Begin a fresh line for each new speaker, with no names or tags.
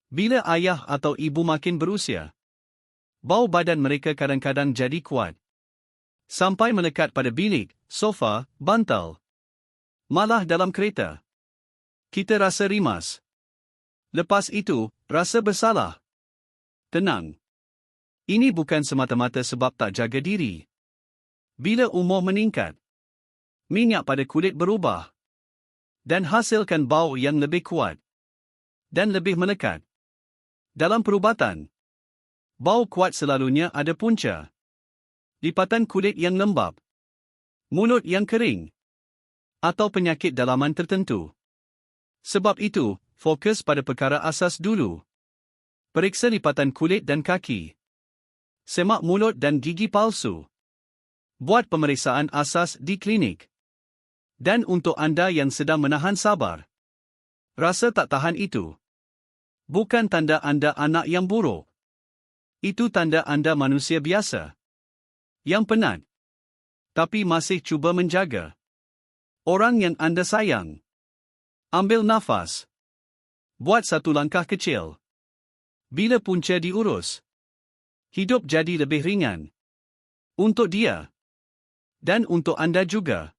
Bila ayah atau ibu makin berusia, bau badan mereka kadang-kadang jadi kuat. Sampai melekat pada bilik, sofa, bantal. Malah dalam kereta. Kita rasa rimas. Lepas itu, rasa bersalah. Tenang. Ini bukan semata-mata sebab tak jaga diri. Bila umur meningkat, minyak pada kulit berubah dan hasilkan bau yang lebih kuat dan lebih melekat. Dalam perubatan, bau kuat selalunya ada punca. Lipatan kulit yang lembab, mulut yang kering, atau penyakit dalaman tertentu. Sebab itu, fokus pada perkara asas dulu. Periksa lipatan kulit dan kaki. Semak mulut dan gigi palsu. Buat pemeriksaan asas di klinik. Dan untuk anda yang sedang menahan sabar, rasa tak tahan itu bukan tanda anda anak yang buruk. Itu tanda anda manusia biasa yang penat, tapi masih cuba menjaga orang yang anda sayang. Ambil nafas. Buat satu langkah kecil. Bila punca diurus, hidup jadi lebih ringan. Untuk dia. Dan untuk anda juga.